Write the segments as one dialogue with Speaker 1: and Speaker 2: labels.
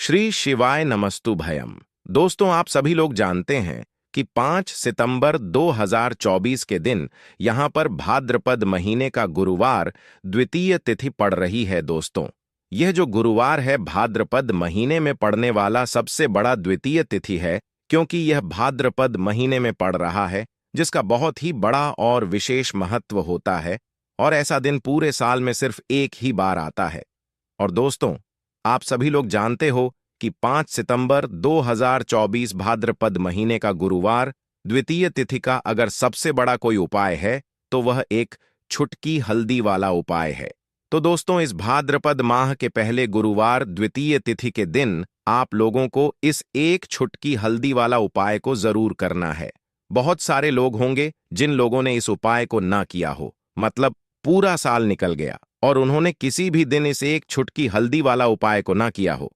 Speaker 1: श्री शिवाय नमस्तु भयम। दोस्तों, आप सभी लोग जानते हैं कि 5 सितंबर 2024 के दिन यहां पर भाद्रपद महीने का गुरुवार द्वितीय तिथि पड़ रही है। दोस्तों, यह जो गुरुवार है भाद्रपद महीने में पड़ने वाला सबसे बड़ा द्वितीय तिथि है, क्योंकि यह भाद्रपद महीने में पड़ रहा है, जिसका बहुत ही बड़ा और विशेष महत्व होता है। और ऐसा दिन पूरे साल में सिर्फ एक ही बार आता है। और दोस्तों, आप सभी लोग जानते हो कि 5 सितंबर 2024 भाद्रपद महीने का गुरुवार द्वितीय तिथि का अगर सबसे बड़ा कोई उपाय है तो वह एक छुटकी हल्दी वाला उपाय है। तो दोस्तों, इस भाद्रपद माह के पहले गुरुवार द्वितीय तिथि के दिन आप लोगों को इस एक छुटकी हल्दी वाला उपाय को जरूर करना है। बहुत सारे लोग होंगे जिन लोगों ने इस उपाय को ना किया हो, मतलब पूरा साल निकल गया और उन्होंने किसी भी दिन इस एक छुटकी हल्दी वाला उपाय को ना किया हो।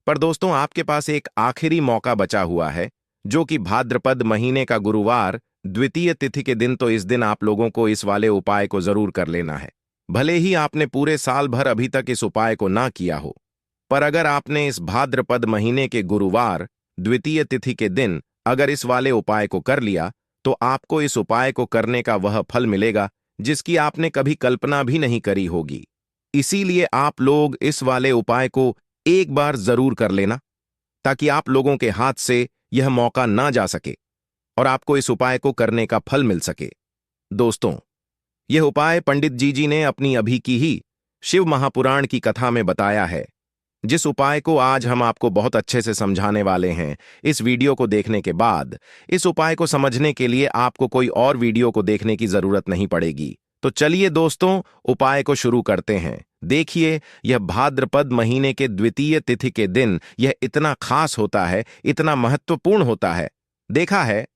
Speaker 1: पर दोस्तों, आपके पास एक आखिरी मौका बचा हुआ है, जो कि भाद्रपद महीने का गुरुवार द्वितीय तिथि के दिन। तो इस दिन आप लोगों को इस वाले उपाय को जरूर कर लेना है। भले ही आपने पूरे साल भर अभी तक इस उपाय को ना किया हो, पर अगर आपने इस भाद्रपद महीने के गुरुवार द्वितीय तिथि के दिन अगर इस वाले उपाय को कर लिया, तो आपको इस उपाय को करने का वह फल मिलेगा जिसकी आपने कभी कल्पना भी नहीं करी होगी। इसीलिए आप लोग इस वाले उपाय को एक बार जरूर कर लेना, ताकि आप लोगों के हाथ से यह मौका ना जा सके और आपको इस उपाय को करने का फल मिल सके। दोस्तों, यह उपाय पंडित जी ने अपनी अभी की ही शिव महापुराण की कथा में बताया है, जिस उपाय को आज हम आपको बहुत अच्छे से समझाने वाले हैं। इस वीडियो को देखने के बाद इस उपाय को समझने के लिए आपको कोई और वीडियो को देखने की जरूरत नहीं पड़ेगी। तो चलिए दोस्तों, उपाय को शुरू करते हैं। देखिए, यह भाद्रपद महीने के द्वितीय तिथि के दिन यह इतना खास होता है, इतना महत्वपूर्ण होता है। देखा है,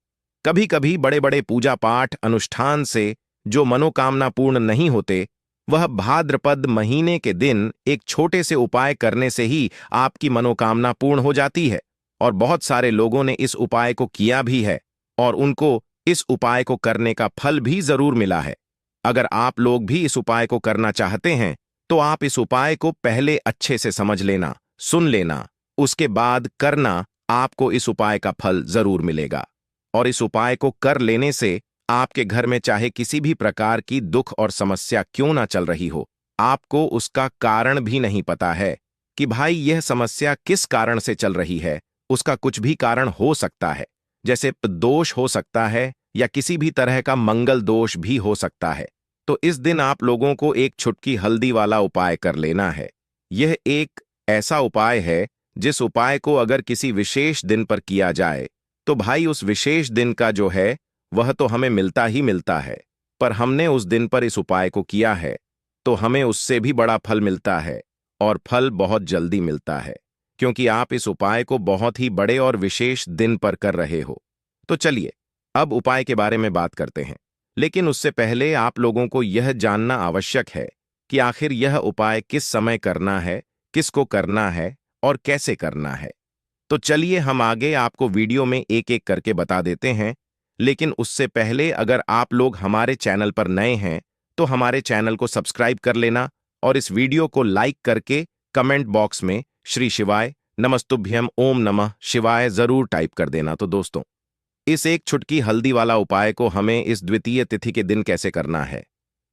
Speaker 1: कभी कभी बड़े बड़े पूजा पाठ अनुष्ठान से जो मनोकामना पूर्ण नहीं होते, वह भाद्रपद महीने के दिन एक छोटे से उपाय करने से ही आपकी मनोकामना पूर्ण हो जाती है। और बहुत सारे लोगों ने इस उपाय को किया भी है और उनको इस उपाय को करने का फल भी जरूर मिला है। अगर आप लोग भी इस उपाय को करना चाहते हैं, तो आप इस उपाय को पहले अच्छे से समझ लेना, सुन लेना, उसके बाद करना। आपको इस उपाय का फल जरूर मिलेगा। और इस उपाय को कर लेने से आपके घर में चाहे किसी भी प्रकार की दुख और समस्या क्यों ना चल रही हो, आपको उसका कारण भी नहीं पता है कि भाई यह समस्या किस कारण से चल रही है। उसका कुछ भी कारण हो सकता है, जैसे दोष हो सकता है या किसी भी तरह का मंगल दोष भी हो सकता है। तो इस दिन आप लोगों को एक छुटकी हल्दी वाला उपाय कर लेना है। यह एक ऐसा उपाय है जिस उपाय को अगर किसी विशेष दिन पर किया जाए, तो भाई उस विशेष दिन का जो है वह तो हमें मिलता ही मिलता है। पर हमने उस दिन पर इस उपाय को किया है तो हमें उससे भी बड़ा फल मिलता है, और फल बहुत जल्दी मिलता है, क्योंकि आप इस उपाय को बहुत ही बड़े और विशेष दिन पर कर रहे हो। तो चलिए, अब उपाय के बारे में बात करते हैं। लेकिन उससे पहले आप लोगों को यह जानना आवश्यक है कि आखिर यह उपाय किस समय करना है, किसको करना है और कैसे करना है। तो चलिए, हम आगे आपको वीडियो में एक एक करके बता देते हैं। लेकिन उससे पहले अगर आप लोग हमारे चैनल पर नए हैं, तो हमारे चैनल को सब्सक्राइब कर लेना और इस वीडियो को लाइक करके कमेंट बॉक्स में श्री शिवाय नमस्तुभ्यम ओम नमः शिवाय जरूर टाइप कर देना। तो दोस्तों, इस एक छुटकी हल्दी वाला उपाय को हमें इस द्वितीय तिथि के दिन कैसे करना है,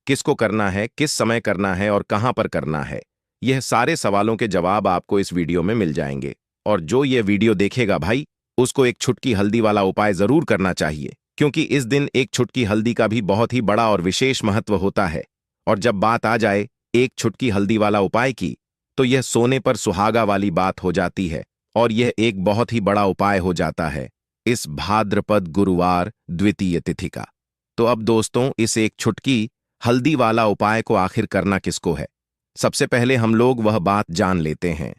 Speaker 1: किसको करना है, किस समय करना है और कहां पर करना है, यह सारे सवालों के जवाब आपको इस वीडियो में मिल जाएंगे। और जो यह वीडियो देखेगा भाई, उसको एक छुटकी हल्दी वाला उपाय जरूर करना चाहिए, क्योंकि इस दिन एक छुटकी हल्दी का भी बहुत ही बड़ा और विशेष महत्व होता है। और जब बात आ जाए एक छुटकी हल्दी वाला उपाय की, तो यह सोने पर सुहागा वाली बात हो जाती है और यह एक बहुत ही बड़ा उपाय हो जाता है इस भाद्रपद गुरुवार द्वितीय तिथि का। तो अब दोस्तों, इस एक छुटकी हल्दी वाला उपाय को आखिर करना किसको है, सबसे पहले हम लोग वह बात जान लेते हैं।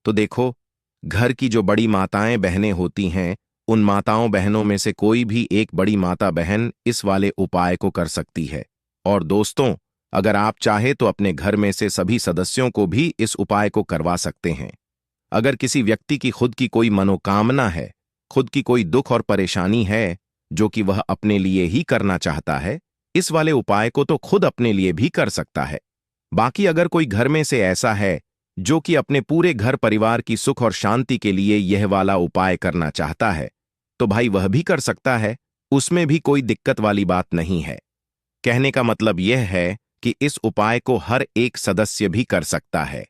Speaker 1: तो देखो, घर की जो बड़ी माताएं बहनें होती हैं, उन माताओं बहनों में से कोई भी एक बड़ी माता बहन इस वाले उपाय को कर सकती है। और दोस्तों, अगर आप चाहे तो अपने घर में से सभी सदस्यों को भी इस उपाय को करवा सकते हैं। अगर किसी व्यक्ति की खुद की कोई मनोकामना है, खुद की कोई दुख और परेशानी है जो कि वह अपने लिए ही करना चाहता है, इस वाले उपाय को तो खुद अपने लिए भी कर सकता है। बाकी अगर कोई घर में से ऐसा है जो कि अपने पूरे घर परिवार की सुख और शांति के लिए यह वाला उपाय करना चाहता है, तो भाई वह भी कर सकता है। उसमें भी कोई दिक्कत वाली बात नहीं है। कहने का मतलब यह है कि इस उपाय को हर एक सदस्य भी कर सकता है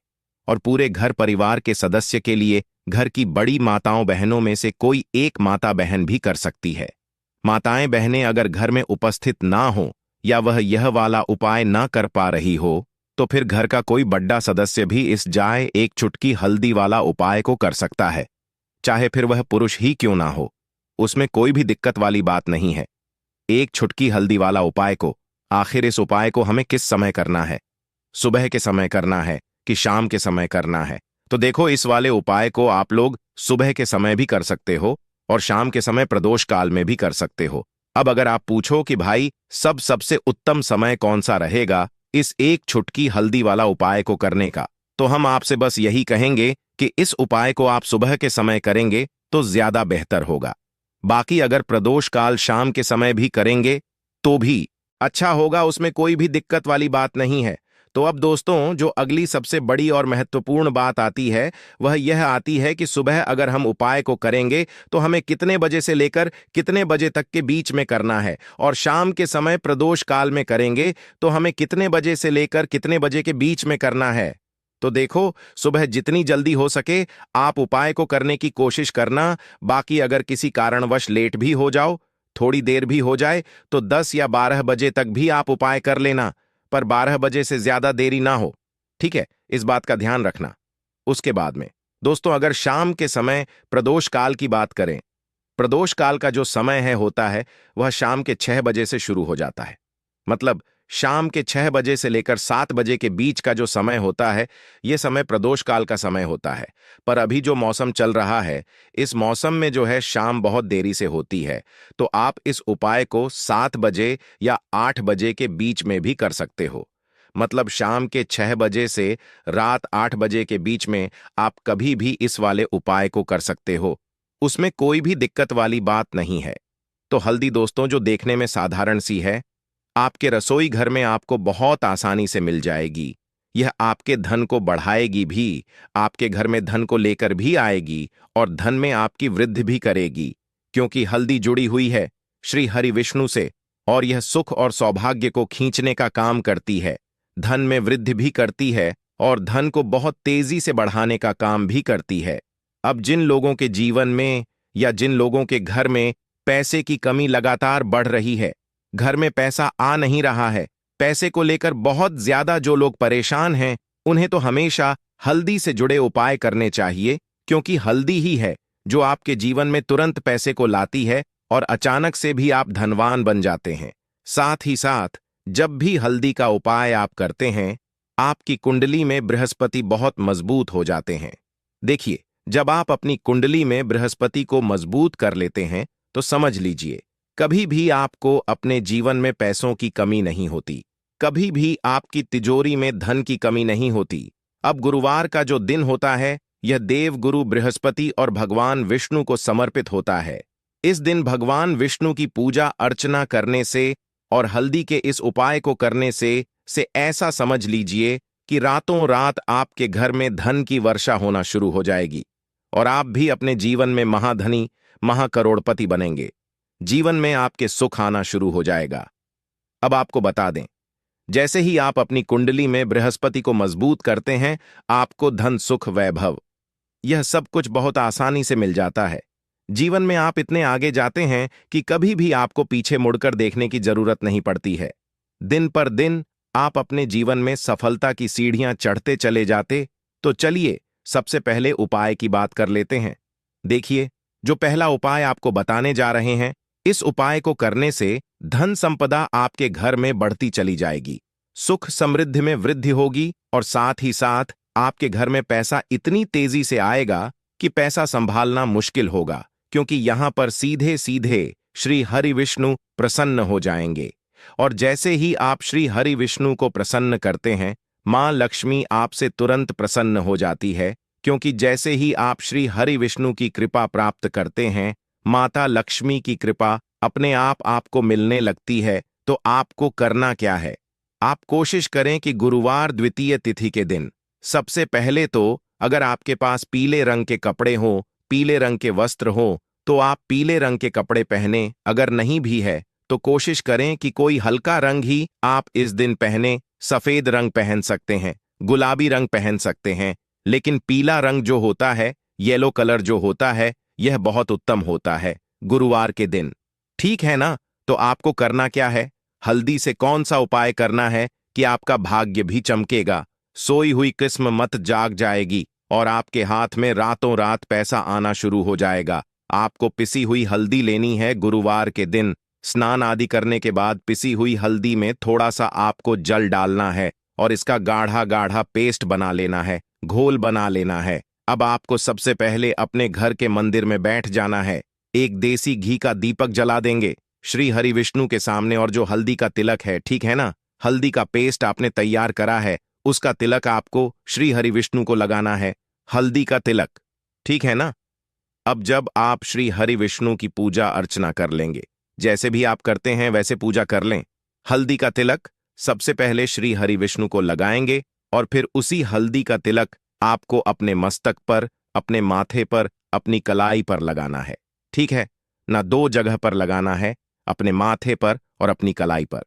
Speaker 1: और पूरे घर परिवार के सदस्य के लिए घर की बड़ी माताओं बहनों में से कोई एक माता बहन भी कर सकती है। माताएं बहनें अगर घर में उपस्थित ना हो या वह यह वाला उपाय ना कर पा रही हो, तो फिर घर का कोई बड़ा सदस्य भी इस जाए एक चुटकी हल्दी वाला उपाय को कर सकता है, चाहे फिर वह पुरुष ही क्यों ना हो। उसमें कोई भी दिक्कत वाली बात नहीं है। एक चुटकी हल्दी वाला उपाय को, आखिर इस उपाय को हमें किस समय करना है? सुबह के समय करना है कि शाम के समय करना है? तो देखो, इस वाले उपाय को आप लोग सुबह के समय भी कर सकते हो और शाम के समय प्रदोष काल में भी कर सकते हो। अब अगर आप पूछो कि भाई सबसे उत्तम समय कौन सा रहेगा इस एक चुटकी हल्दी वाला उपाय को करने का, तो हम आपसे बस यही कहेंगे कि इस उपाय को आप सुबह के समय करेंगे तो ज्यादा बेहतर होगा। बाकी अगर प्रदोष काल शाम के समय भी करेंगे तो भी अच्छा होगा, उसमें कोई भी दिक्कत वाली बात नहीं है। तो अब दोस्तों, जो अगली सबसे बड़ी और महत्वपूर्ण बात आती है वह यह आती है कि सुबह अगर हम उपाय को करेंगे तो हमें कितने बजे से लेकर कितने बजे तक के बीच में करना है, और शाम के समय प्रदोष काल में करेंगे तो हमें कितने बजे से लेकर कितने बजे के बीच में करना है। तो देखो, सुबह जितनी जल्दी हो सके आप उपाय को करने की कोशिश करना। बाकी अगर किसी कारणवश लेट भी हो जाओ, थोड़ी देर भी हो जाए, तो 10 या 12 बजे तक भी आप उपाय कर लेना, पर 12 बजे से ज्यादा देरी ना हो। ठीक है, इस बात का ध्यान रखना। उसके बाद में दोस्तों, अगर शाम के समय प्रदोष काल की बात करें, प्रदोष काल का जो समय है होता है वह शाम के 6 बजे से शुरू हो जाता है। मतलब शाम के 6 बजे से लेकर 7 बजे के बीच का जो समय होता है, यह समय प्रदोष काल का समय होता है। पर अभी जो मौसम चल रहा है, इस मौसम में जो है शाम बहुत देरी से होती है, तो आप इस उपाय को 7 बजे या 8 बजे के बीच में भी कर सकते हो। मतलब शाम के 6 बजे से रात 8 बजे के बीच में आप कभी भी इस वाले उपाय को कर सकते हो। उसमें कोई भी दिक्कत वाली बात नहीं है। तो हल्दी दोस्तों, जो देखने में साधारण सी है, आपके रसोई घर में आपको बहुत आसानी से मिल जाएगी। यह आपके धन को बढ़ाएगी भी, आपके घर में धन को लेकर भी आएगी और धन में आपकी वृद्धि भी करेगी, क्योंकि हल्दी जुड़ी हुई है श्री हरि विष्णु से, और यह सुख और सौभाग्य को खींचने का काम करती है, धन में वृद्धि भी करती है और धन को बहुत तेजी से बढ़ाने का काम भी करती है। अब जिन लोगों के जीवन में या जिन लोगों के घर में पैसे की कमी लगातार बढ़ रही है, घर में पैसा आ नहीं रहा है, पैसे को लेकर बहुत ज्यादा जो लोग परेशान हैं, उन्हें तो हमेशा हल्दी से जुड़े उपाय करने चाहिए, क्योंकि हल्दी ही है जो आपके जीवन में तुरंत पैसे को लाती है और अचानक से भी आप धनवान बन जाते हैं। साथ ही साथ जब भी हल्दी का उपाय आप करते हैं, आपकी कुंडली में बृहस्पति बहुत मजबूत हो जाते हैं। देखिए, जब आप अपनी कुंडली में बृहस्पति को मजबूत कर लेते हैं, तो समझ लीजिए कभी भी आपको अपने जीवन में पैसों की कमी नहीं होती, कभी भी आपकी तिजोरी में धन की कमी नहीं होती। अब गुरुवार का जो दिन होता है, यह देव गुरु बृहस्पति और भगवान विष्णु को समर्पित होता है। इस दिन भगवान विष्णु की पूजा अर्चना करने से और हल्दी के इस उपाय को करने से ऐसा समझ लीजिए कि रातों रात आपके घर में धन की वर्षा होना शुरू हो जाएगी और आप भी अपने जीवन में महाधनी महाकरोड़पति बनेंगे। जीवन में आपके सुख आना शुरू हो जाएगा। अब आपको बता दें, जैसे ही आप अपनी कुंडली में बृहस्पति को मजबूत करते हैं, आपको धन सुख वैभव यह सब कुछ बहुत आसानी से मिल जाता है। जीवन में आप इतने आगे जाते हैं कि कभी भी आपको पीछे मुड़कर देखने की जरूरत नहीं पड़ती है। दिन पर दिन आप अपने जीवन में सफलता की सीढ़ियां चढ़ते चले जाते। तो चलिए सबसे पहले उपाय की बात कर लेते हैं। देखिए, जो पहला उपाय आपको बताने जा रहे हैं, इस उपाय को करने से धन संपदा आपके घर में बढ़ती चली जाएगी, सुख समृद्धि में वृद्धि होगी और साथ ही साथ आपके घर में पैसा इतनी तेजी से आएगा कि पैसा संभालना मुश्किल होगा, क्योंकि यहां पर सीधे सीधे श्री हरि विष्णु प्रसन्न हो जाएंगे। और जैसे ही आप श्री हरि विष्णु को प्रसन्न करते हैं, मां लक्ष्मी आपसे तुरंत प्रसन्न हो जाती है, क्योंकि जैसे ही आप श्री हरि विष्णु की कृपा प्राप्त करते हैं, माता लक्ष्मी की कृपा अपने आप आपको मिलने लगती है। तो आपको करना क्या है? आप कोशिश करें कि गुरुवार द्वितीय तिथि के दिन सबसे पहले तो अगर आपके पास पीले रंग के कपड़े हों, पीले रंग के वस्त्र हों, तो आप पीले रंग के कपड़े पहने। अगर नहीं भी है तो कोशिश करें कि कोई हल्का रंग ही आप इस दिन पहने। सफेद रंग पहन सकते हैं, गुलाबी रंग पहन सकते हैं, लेकिन पीला रंग जो होता है, येलो कलर जो होता है, यह बहुत उत्तम होता है गुरुवार के दिन। ठीक है ना? तो आपको करना क्या है? हल्दी से कौन सा उपाय करना है कि आपका भाग्य भी चमकेगा, सोई हुई किस्म मत जाग जाएगी और आपके हाथ में रातों रात पैसा आना शुरू हो जाएगा। आपको पिसी हुई हल्दी लेनी है गुरुवार के दिन। स्नान आदि करने के बाद पिसी हुई हल्दी में थोड़ा सा आपको जल डालना है और इसका गाढ़ा गाढ़ा पेस्ट बना लेना है, घोल बना लेना है। अब आपको सबसे पहले अपने घर के मंदिर में बैठ जाना है। एक देसी घी का दीपक जला देंगे श्री हरि विष्णु के सामने, और जो हल्दी का तिलक है, ठीक है ना, हल्दी का पेस्ट आपने तैयार करा है, उसका तिलक आपको श्री हरि विष्णु को लगाना है। हल्दी का तिलक, ठीक है ना? अब जब आप श्री हरि विष्णु की पूजा अर्चना कर लेंगे, जैसे भी आप करते हैं वैसे पूजा कर लें। हल्दी का तिलक सबसे पहले श्री हरि विष्णु को लगाएंगे और फिर उसी हल्दी का तिलक आपको अपने मस्तक पर, अपने माथे पर, अपनी कलाई पर लगाना है। ठीक है ना? दो जगह पर लगाना है, अपने माथे पर और अपनी कलाई पर।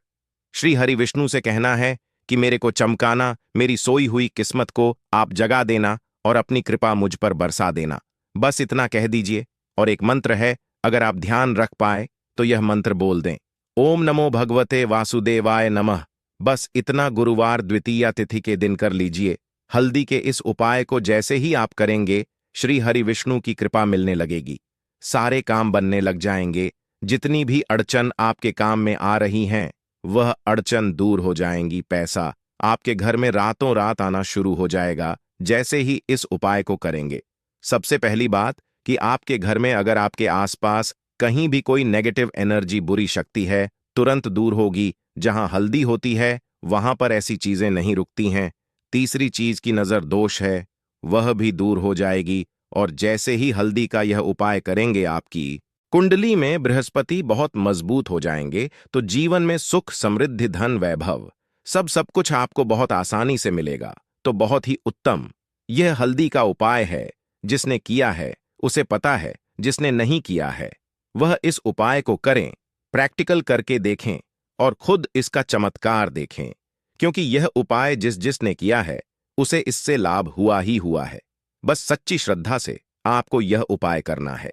Speaker 1: श्री हरि विष्णु से कहना है कि मेरे को चमकाना, मेरी सोई हुई किस्मत को आप जगा देना और अपनी कृपा मुझ पर बरसा देना। बस इतना कह दीजिए। और एक मंत्र है, अगर आप ध्यान रख पाए तो यह मंत्र बोल दें, ओम नमो भगवते वासुदेवाय नमः। बस इतना गुरुवार द्वितीया तिथि के दिन कर लीजिए। हल्दी के इस उपाय को जैसे ही आप करेंगे, श्री हरि विष्णु की कृपा मिलने लगेगी, सारे काम बनने लग जाएंगे। जितनी भी अड़चन आपके काम में आ रही हैं, वह अड़चन दूर हो जाएंगी। पैसा आपके घर में रातों रात आना शुरू हो जाएगा जैसे ही इस उपाय को करेंगे। सबसे पहली बात कि आपके घर में अगर आपके आसपास कहीं भी कोई नेगेटिव एनर्जी, बुरी शक्ति है, तुरंत दूर होगी। जहां हल्दी होती है वहां पर ऐसी चीजें नहीं रुकती हैं। तीसरी चीज की नजर दोष है, वह भी दूर हो जाएगी। और जैसे ही हल्दी का यह उपाय करेंगे, आपकी कुंडली में बृहस्पति बहुत मजबूत हो जाएंगे, तो जीवन में सुख, समृद्धि, धन, वैभव सब कुछ आपको बहुत आसानी से मिलेगा। तो बहुत ही उत्तम यह हल्दी का उपाय है। जिसने किया है उसे पता है, जिसने नहीं किया है वह इस उपाय को करें, प्रैक्टिकल करके देखें और खुद इसका चमत्कार देखें। क्योंकि यह उपाय जिसने किया है उसे इससे लाभ हुआ ही हुआ है। बस सच्ची श्रद्धा से आपको यह उपाय करना है।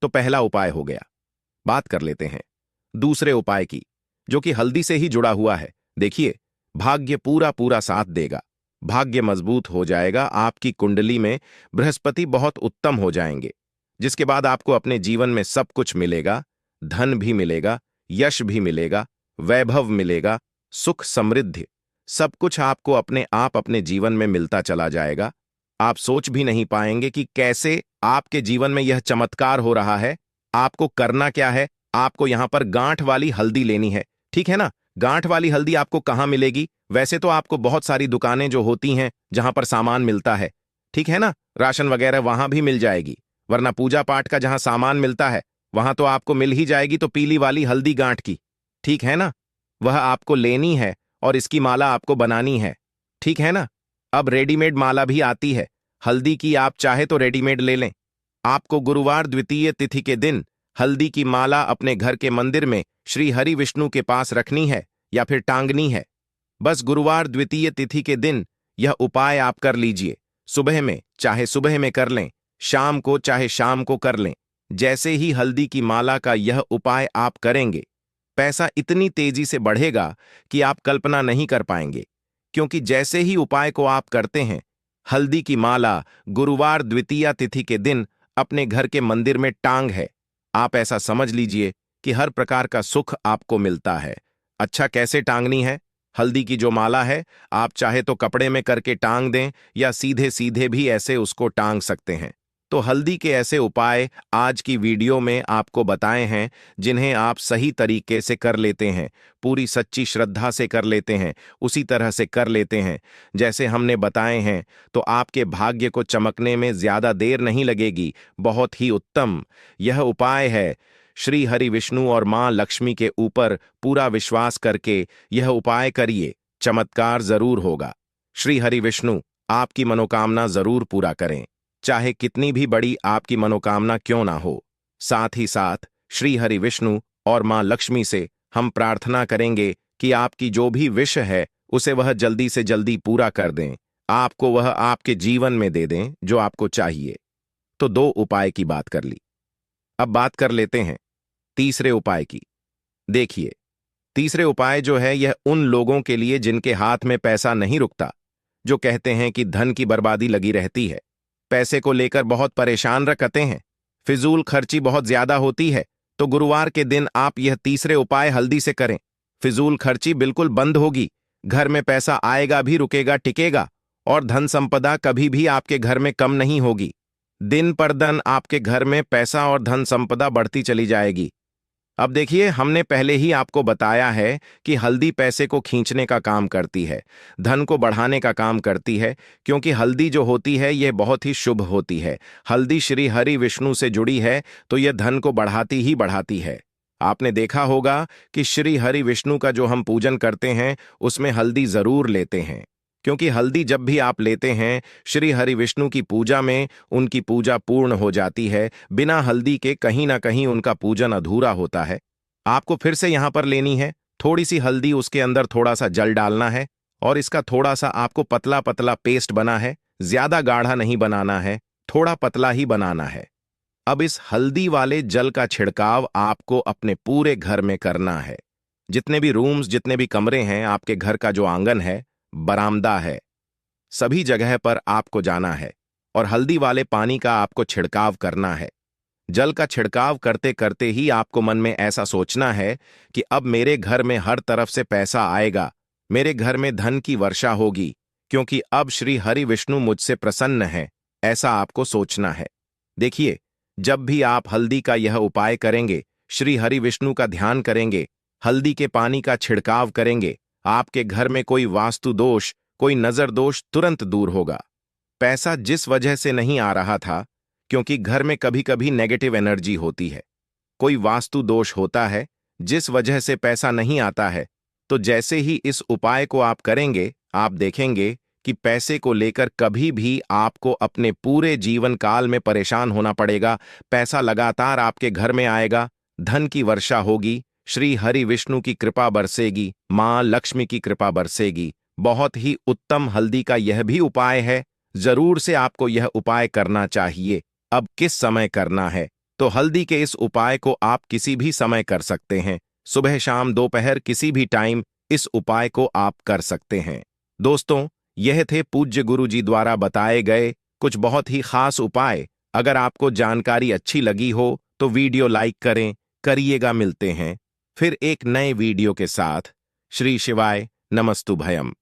Speaker 1: तो पहला उपाय हो गया। बात कर लेते हैं दूसरे उपाय की, जो कि हल्दी से ही जुड़ा हुआ है। देखिए, भाग्य पूरा पूरा साथ देगा, भाग्य मजबूत हो जाएगा। आपकी कुंडली में बृहस्पति बहुत उत्तम हो जाएंगे, जिसके बाद आपको अपने जीवन में सब कुछ मिलेगा। धन भी मिलेगा, यश भी मिलेगा, वैभव मिलेगा, सुख, समृद्धि, सब कुछ आपको अपने आप अपने जीवन में मिलता चला जाएगा। आप सोच भी नहीं पाएंगे कि कैसे आपके जीवन में यह चमत्कार हो रहा है। आपको करना क्या है? आपको यहां पर गांठ वाली हल्दी लेनी है, ठीक है ना? गांठ वाली हल्दी आपको कहां मिलेगी? वैसे तो आपको बहुत सारी दुकानें जो होती हैं जहां पर सामान मिलता है, ठीक है ना, राशन वगैरह, वहां भी मिल जाएगी। वरना पूजा पाठ का जहां सामान मिलता है वहां तो आपको मिल ही जाएगी। तो पीली वाली हल्दी गांठ की, ठीक है ना, वह आपको लेनी है और इसकी माला आपको बनानी है, ठीक है ना? अब रेडीमेड माला भी आती है हल्दी की, आप चाहे तो रेडीमेड ले लें। आपको गुरुवार द्वितीय तिथि के दिन हल्दी की माला अपने घर के मंदिर में श्री हरि विष्णु के पास रखनी है या फिर टांगनी है। बस गुरुवार द्वितीय तिथि के दिन यह उपाय आप कर लीजिए। सुबह में चाहे सुबह में कर लें, शाम को चाहे शाम को कर लें। जैसे ही हल्दी की माला का यह उपाय आप करेंगे, पैसा इतनी तेजी से बढ़ेगा कि आप कल्पना नहीं कर पाएंगे। क्योंकि जैसे ही उपाय को आप करते हैं, हल्दी की माला गुरुवार द्वितीया तिथि के दिन अपने घर के मंदिर में टांग है, आप ऐसा समझ लीजिए कि हर प्रकार का सुख आपको मिलता है। अच्छा, कैसे टांगनी है हल्दी की जो माला है? आप चाहे तो कपड़े में करके टांग दें या सीधे सीधे भी ऐसे उसको टांग सकते हैं। तो हल्दी के ऐसे उपाय आज की वीडियो में आपको बताए हैं, जिन्हें आप सही तरीके से कर लेते हैं, पूरी सच्ची श्रद्धा से कर लेते हैं, उसी तरह से कर लेते हैं जैसे हमने बताए हैं, तो आपके भाग्य को चमकने में ज्यादा देर नहीं लगेगी। बहुत ही उत्तम यह उपाय है। श्री हरि विष्णु और मां लक्ष्मी के ऊपर पूरा विश्वास करके यह उपाय करिए, चमत्कार जरूर होगा। श्री हरि विष्णु आपकी मनोकामना जरूर पूरा करें, चाहे कितनी भी बड़ी आपकी मनोकामना क्यों ना हो। साथ ही साथ श्री हरि विष्णु और मां लक्ष्मी से हम प्रार्थना करेंगे कि आपकी जो भी विश है उसे वह जल्दी से जल्दी पूरा कर दें, आपको वह आपके जीवन में दे दें जो आपको चाहिए। तो 2 उपाय की बात कर ली, अब बात कर लेते हैं तीसरे उपाय की। देखिए, तीसरे उपाय जो है यह उन लोगों के लिए जिनके हाथ में पैसा नहीं रुकता, जो कहते हैं कि धन की बर्बादी लगी रहती है, पैसे को लेकर बहुत परेशान रहते हैं, फिजूल खर्ची बहुत ज्यादा होती है। तो गुरुवार के दिन आप यह तीसरे उपाय हल्दी से करें। फिजूल खर्ची बिल्कुल बंद होगी, घर में पैसा आएगा भी, रुकेगा, टिकेगा, और धन संपदा कभी भी आपके घर में कम नहीं होगी। दिन पर दिन आपके घर में पैसा और धन संपदा बढ़ती चली जाएगी। अब देखिए, हमने पहले ही आपको बताया है कि हल्दी पैसे को खींचने का काम करती है, धन को बढ़ाने का काम करती है, क्योंकि हल्दी जो होती है यह बहुत ही शुभ होती है। हल्दी श्री हरि विष्णु से जुड़ी है तो यह धन को बढ़ाती ही बढ़ाती है। आपने देखा होगा कि श्री हरि विष्णु का जो हम पूजन करते हैं उसमें हल्दी जरूर लेते हैं, क्योंकि हल्दी जब भी आप लेते हैं श्री हरि विष्णु की पूजा में उनकी पूजा पूर्ण हो जाती है। बिना हल्दी के कहीं ना कहीं उनका पूजन अधूरा होता है। आपको फिर से यहां पर लेनी है थोड़ी सी हल्दी, उसके अंदर थोड़ा सा जल डालना है और इसका थोड़ा सा आपको पतला पतला पेस्ट बना है, ज्यादा गाढ़ा नहीं बनाना है, थोड़ा पतला ही बनाना है। अब इस हल्दी वाले जल का छिड़काव आपको अपने पूरे घर में करना है। जितने भी रूम्स, जितने भी कमरे हैं, आपके घर का जो आंगन है, बरामदा है, सभी जगह पर आपको जाना है और हल्दी वाले पानी का आपको छिड़काव करना है। जल का छिड़काव करते करते ही आपको मन में ऐसा सोचना है कि अब मेरे घर में हर तरफ से पैसा आएगा, मेरे घर में धन की वर्षा होगी, क्योंकि अब श्री हरि विष्णु मुझसे प्रसन्न है, ऐसा आपको सोचना है। देखिए, जब भी आप हल्दी का यह उपाय करेंगे, श्री हरि विष्णु का ध्यान करेंगे, हल्दी के पानी का छिड़काव करेंगे, आपके घर में कोई वास्तु दोष, कोई नजर दोष तुरंत दूर होगा। पैसा जिस वजह से नहीं आ रहा था, क्योंकि घर में कभी कभी नेगेटिव एनर्जी होती है, कोई वास्तु दोष होता है जिस वजह से पैसा नहीं आता है, तो जैसे ही इस उपाय को आप करेंगे, आप देखेंगे कि पैसे को लेकर कभी भी आपको अपने पूरे जीवन काल में परेशान होना पड़ेगा। पैसा लगातार आपके घर में आएगा, धन की वर्षा होगी, श्री हरि विष्णु की कृपा बरसेगी, मां लक्ष्मी की कृपा बरसेगी। बहुत ही उत्तम हल्दी का यह भी उपाय है, जरूर से आपको यह उपाय करना चाहिए। अब किस समय करना है? तो हल्दी के इस उपाय को आप किसी भी समय कर सकते हैं, सुबह शाम दोपहर किसी भी टाइम इस उपाय को आप कर सकते हैं। दोस्तों, यह थे पूज्य गुरु जी द्वारा बताए गए कुछ बहुत ही खास उपाय। अगर आपको जानकारी अच्छी लगी हो तो वीडियो लाइक करिएगा। मिलते हैं फिर एक नए वीडियो के साथ। श्री शिवाय नमस्तुभयम।